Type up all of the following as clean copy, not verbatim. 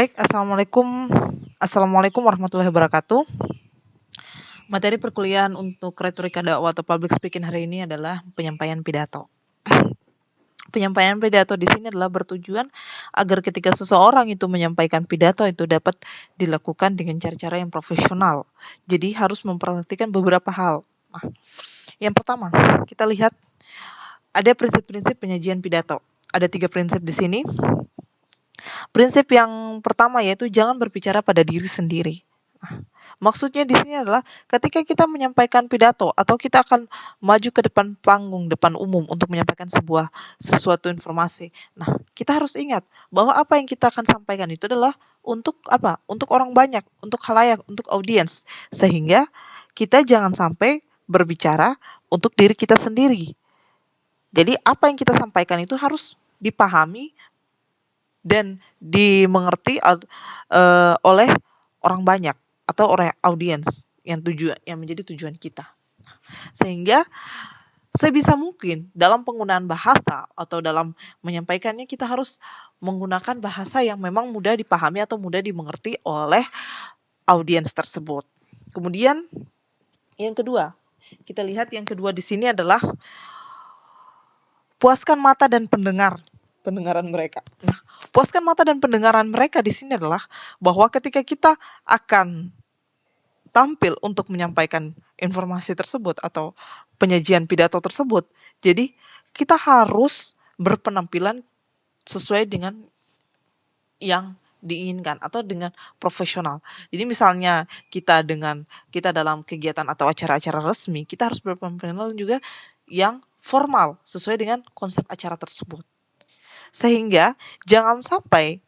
Baik, Assalamualaikum warahmatullahi wabarakatuh. Materi perkuliahan untuk retorika dakwah atau public speaking hari ini adalah penyampaian pidato. Penyampaian pidato di sini adalah bertujuan agar ketika seseorang itu menyampaikan pidato itu dapat dilakukan dengan cara-cara yang profesional. Jadi harus memperhatikan beberapa hal. Nah, yang pertama, kita lihat ada prinsip-prinsip penyajian pidato. Ada 3 prinsip di sini. Prinsip yang pertama yaitu jangan berbicara pada diri sendiri. Maksudnya di sini adalah ketika kita menyampaikan pidato atau kita akan maju ke depan panggung, depan umum untuk menyampaikan sesuatu informasi. Nah, kita harus ingat bahwa apa yang kita akan sampaikan itu adalah untuk apa? Untuk orang banyak, untuk khalayak, untuk audiens. Sehingga kita jangan sampai berbicara untuk diri kita sendiri. Jadi apa yang kita sampaikan itu harus dipahami dan dimengerti oleh orang banyak atau oleh audiens yang menjadi tujuan kita. Sehingga sebisa mungkin dalam penggunaan bahasa atau dalam menyampaikannya kita harus menggunakan bahasa yang memang mudah dipahami atau mudah dimengerti oleh audiens tersebut. Kemudian yang kedua, kita lihat yang kedua di sini adalah puaskan mata dan pendengaran mereka. Nah, puaskan mata dan pendengaran mereka di sini adalah bahwa ketika kita akan tampil untuk menyampaikan informasi tersebut atau penyajian pidato tersebut. Jadi kita harus berpenampilan sesuai dengan yang diinginkan atau dengan profesional. Jadi misalnya kita dalam kegiatan atau acara-acara resmi, kita harus berpenampilan juga yang formal sesuai dengan konsep acara tersebut. Sehingga jangan sampai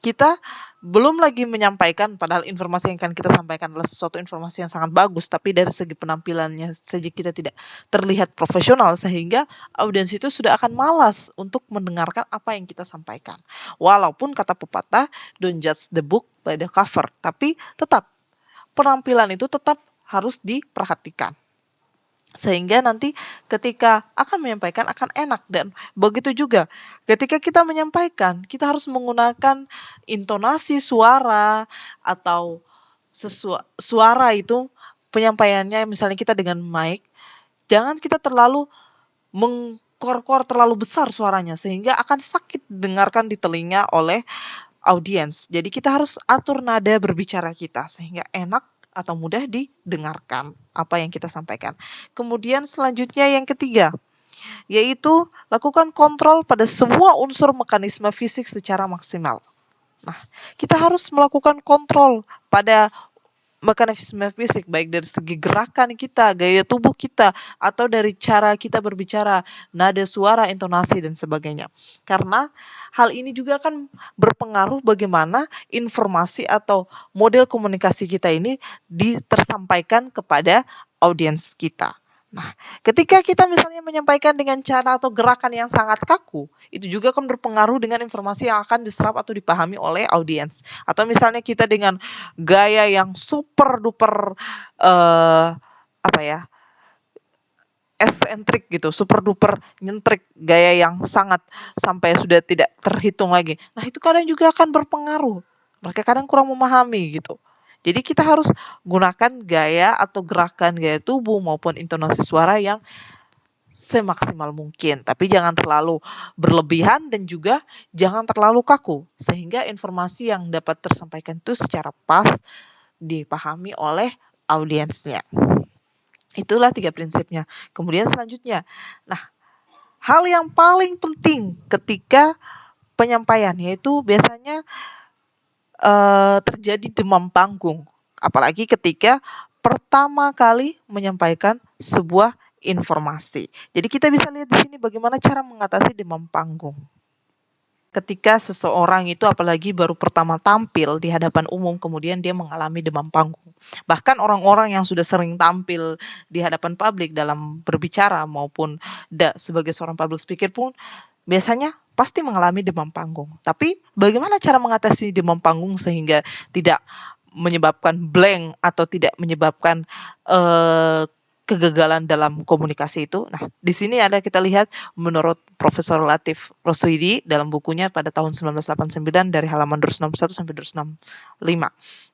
kita belum lagi menyampaikan padahal informasi yang akan kita sampaikan adalah sesuatu informasi yang sangat bagus, tapi dari segi penampilannya saja kita tidak terlihat profesional sehingga audiens itu sudah akan malas untuk mendengarkan apa yang kita sampaikan. Walaupun kata pepatah, don't judge the book by the cover, tapi tetap penampilan itu tetap harus diperhatikan. Sehingga nanti ketika akan menyampaikan akan enak dan begitu juga ketika kita menyampaikan kita harus menggunakan intonasi suara atau suara itu penyampaiannya misalnya kita dengan mic jangan kita terlalu mengkor-kor terlalu besar suaranya sehingga akan sakit dengarkan di telinga oleh audiens. Jadi kita harus atur nada berbicara kita sehingga enak atau mudah didengarkan apa yang kita sampaikan. Kemudian selanjutnya yang ketiga, yaitu lakukan kontrol pada semua unsur mekanisme fisik secara maksimal. Nah, kita harus melakukan kontrol pada mekanisme fisik, baik dari segi gerakan kita, gaya tubuh kita, atau dari cara kita berbicara, nada suara, intonasi, dan sebagainya. Karena hal ini juga akan berpengaruh bagaimana informasi atau model komunikasi kita ini tersampaikan kepada audiens kita. Nah, ketika kita misalnya menyampaikan dengan cara atau gerakan yang sangat kaku, itu juga akan berpengaruh dengan informasi yang akan diserap atau dipahami oleh audiens. Atau misalnya kita dengan gaya yang super duper eksentrik gitu, super duper nyentrik, gaya yang sangat sampai sudah tidak terhitung lagi. Nah, itu kadang juga akan berpengaruh. Mereka kadang kurang memahami gitu. Jadi kita harus gunakan gaya atau gerakan gaya tubuh maupun intonasi suara yang semaksimal mungkin, tapi jangan terlalu berlebihan dan juga jangan terlalu kaku sehingga informasi yang dapat tersampaikan itu secara pas dipahami oleh audiensnya. Itulah 3 prinsipnya. Kemudian selanjutnya, nah, hal yang paling penting ketika penyampaian yaitu biasanya terjadi demam panggung, apalagi ketika pertama kali menyampaikan sebuah informasi. Jadi kita bisa lihat di sini bagaimana cara mengatasi demam panggung. Ketika seseorang itu apalagi baru pertama tampil di hadapan umum kemudian dia mengalami demam panggung. Bahkan orang-orang yang sudah sering tampil di hadapan publik dalam berbicara maupun sebagai seorang public speaker pun biasanya pasti mengalami demam panggung. Tapi bagaimana cara mengatasi demam panggung sehingga tidak menyebabkan blank atau tidak menyebabkan kegagalan dalam komunikasi itu. Nah, di sini kita lihat menurut Profesor Latif Roswidi dalam bukunya pada tahun 1989 dari halaman 261 sampai 265.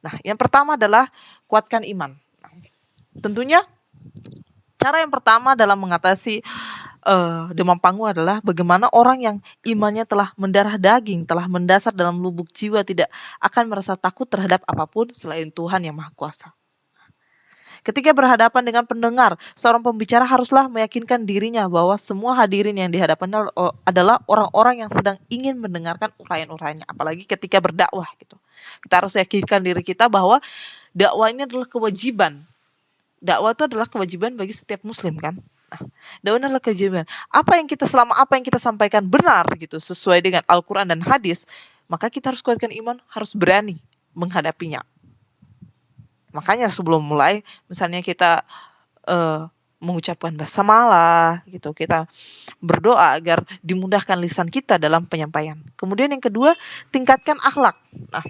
Nah, yang pertama adalah kuatkan iman. Tentunya cara yang pertama dalam mengatasi demam panggung adalah bagaimana orang yang imannya telah mendarah daging, telah mendasar dalam lubuk jiwa, tidak akan merasa takut terhadap apapun selain Tuhan yang Maha Kuasa. Ketika berhadapan dengan pendengar, seorang pembicara haruslah meyakinkan dirinya bahwa semua hadirin yang dihadapannya adalah orang-orang yang sedang ingin mendengarkan uraian-uraiannya, apalagi ketika berdakwah gitu. Kita harus yakinkan diri kita bahwa dakwah ini adalah kewajiban. Dakwah itu adalah kewajiban bagi setiap muslim kan. Nah, dakwah adalah kewajiban. Apa yang kita sampaikan benar gitu, sesuai dengan Al-Qur'an dan hadis, maka kita harus kuatkan iman, harus berani menghadapinya. Makanya sebelum mulai, misalnya kita mengucapkan basmalah gitu, kita berdoa agar dimudahkan lisan kita dalam penyampaian. Kemudian yang kedua, tingkatkan akhlak. Nah,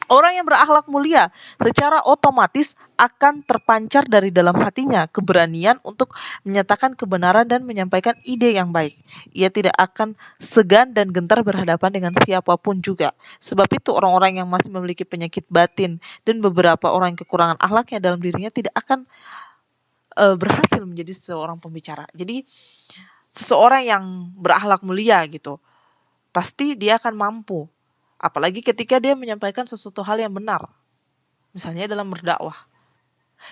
orang yang berakhlak mulia secara otomatis akan terpancar dari dalam hatinya keberanian untuk menyatakan kebenaran dan menyampaikan ide yang baik. Ia tidak akan segan dan gentar berhadapan dengan siapapun juga. Sebab itu orang-orang yang masih memiliki penyakit batin dan beberapa orang yang kekurangan akhlaknya dalam dirinya tidak akan berhasil menjadi seorang pembicara. Jadi seseorang yang berakhlak mulia gitu, pasti dia akan mampu. Apalagi ketika dia menyampaikan sesuatu hal yang benar. Misalnya dalam berdakwah.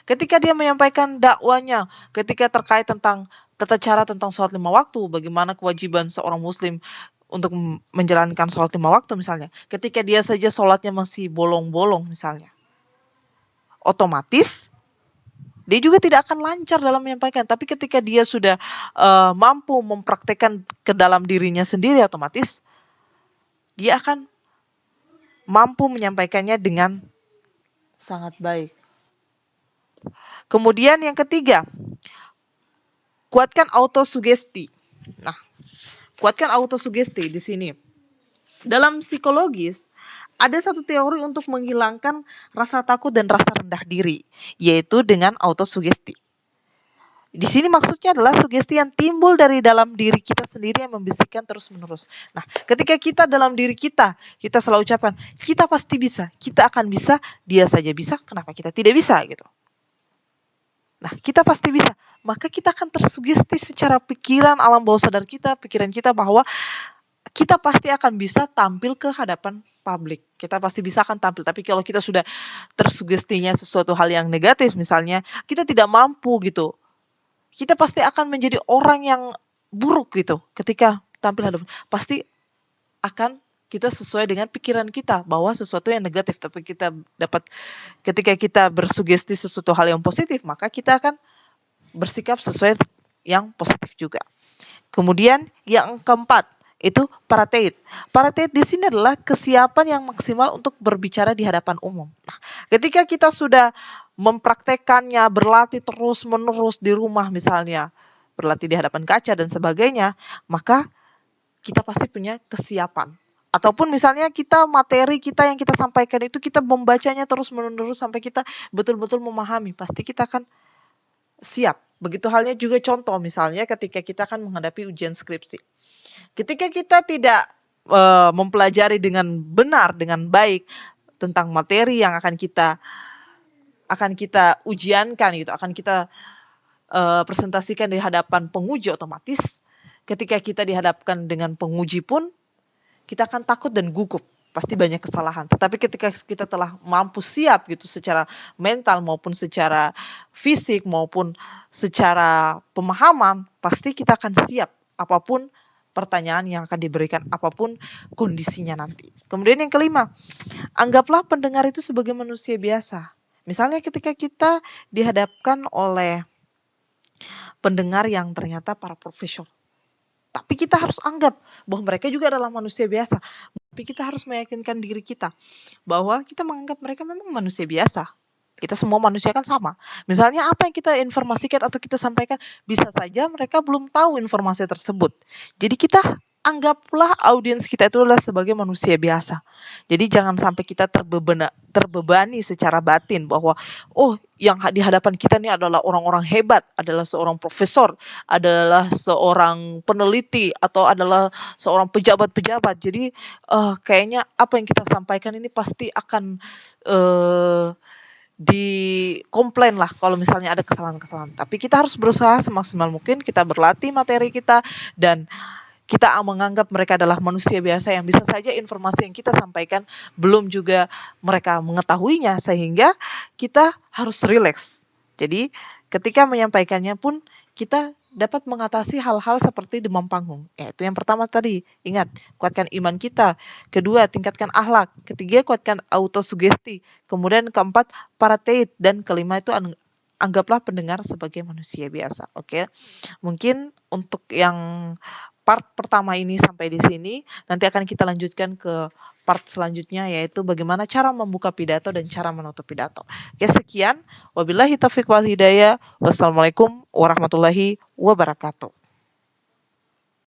Ketika dia menyampaikan dakwanya, ketika terkait tentang tata cara tentang sholat 5 waktu, bagaimana kewajiban seorang muslim untuk menjalankan sholat 5 waktu misalnya. Ketika dia saja sholatnya masih bolong-bolong misalnya. Otomatis dia juga tidak akan lancar dalam menyampaikan. Tapi ketika dia sudah mampu mempraktekkan ke dalam dirinya sendiri, otomatis dia akan mampu menyampaikannya dengan sangat baik. Kemudian yang ketiga, kuatkan autosugesti. Nah, kuatkan autosugesti di sini. Dalam psikologis, ada satu teori untuk menghilangkan rasa takut dan rasa rendah diri, yaitu dengan autosugesti. Di sini maksudnya adalah sugesti yang timbul dari dalam diri kita sendiri yang membisikkan terus-menerus. Nah, ketika kita dalam diri kita selalu ucapkan, kita pasti bisa, kita akan bisa, dia saja bisa, kenapa kita tidak bisa gitu. Nah, kita pasti bisa. Maka kita akan tersugesti secara pikiran alam bawah sadar kita, pikiran kita bahwa kita pasti akan bisa tampil ke hadapan publik. Kita pasti bisa akan tampil. Tapi kalau kita sudah tersugestinya sesuatu hal yang negatif, misalnya kita tidak mampu gitu, kita pasti akan menjadi orang yang buruk gitu ketika tampil hadapan. Pasti akan kita sesuai dengan pikiran kita bahwa sesuatu yang negatif, tapi kita dapat ketika kita bersugesti sesuatu hal yang positif, maka kita akan bersikap sesuai yang positif juga. Kemudian yang keempat itu parateit. Parateit di sini adalah kesiapan yang maksimal untuk berbicara di hadapan umum. Nah, ketika kita sudah mempraktekannya, berlatih terus-menerus di rumah misalnya, berlatih di hadapan kaca dan sebagainya, maka kita pasti punya kesiapan. Ataupun misalnya kita materi kita yang kita sampaikan itu kita membacanya terus-menerus sampai kita betul-betul memahami, pasti kita akan siap. Begitu halnya juga contoh misalnya ketika kita akan menghadapi ujian skripsi. Ketika kita tidak mempelajari dengan benar, dengan baik tentang materi yang akan kita ujiankan gitu, akan kita presentasikan di hadapan penguji, otomatis ketika kita dihadapkan dengan penguji pun kita akan takut dan gugup, pasti banyak kesalahan. Tetapi ketika kita telah mampu siap gitu secara mental maupun secara fisik maupun secara pemahaman, pasti kita akan siap apapun pertanyaan yang akan diberikan, apapun kondisinya nanti. Kemudian yang kelima, anggaplah pendengar itu sebagai manusia biasa. Misalnya ketika kita dihadapkan oleh pendengar yang ternyata para profesional, tapi kita harus anggap bahwa mereka juga adalah manusia biasa. Tapi kita harus meyakinkan diri kita bahwa kita menganggap mereka memang manusia biasa. Kita semua manusia kan sama. Misalnya apa yang kita informasikan atau kita sampaikan, bisa saja mereka belum tahu informasi tersebut. Jadi kita anggaplah audiens kita itu adalah sebagai manusia biasa. Jadi jangan sampai kita terbebani secara batin bahwa oh yang di hadapan kita ini adalah orang-orang hebat, adalah seorang profesor, adalah seorang peneliti atau adalah seorang pejabat-pejabat. Jadi kayaknya apa yang kita sampaikan ini pasti akan dikomplain lah kalau misalnya ada kesalahan-kesalahan. Tapi kita harus berusaha semaksimal mungkin, kita berlatih materi kita, dan kita menganggap mereka adalah manusia biasa yang bisa saja informasi yang kita sampaikan belum juga mereka mengetahuinya, sehingga kita harus rileks. Jadi ketika menyampaikannya pun kita dapat mengatasi hal-hal seperti demam panggung. Itu yang pertama tadi, ingat, kuatkan iman kita. Kedua, tingkatkan akhlak. Ketiga, kuatkan autosugesti. Kemudian keempat, parateit. Dan kelima itu anggaplah pendengar sebagai manusia biasa. Oke. Mungkin untuk yang part pertama ini sampai di sini, nanti akan kita lanjutkan ke part selanjutnya, yaitu bagaimana cara membuka pidato dan cara menutup pidato. Oke, sekian. Wabillahi taufiq wal hidayah. Wassalamualaikum warahmatullahi wabarakatuh.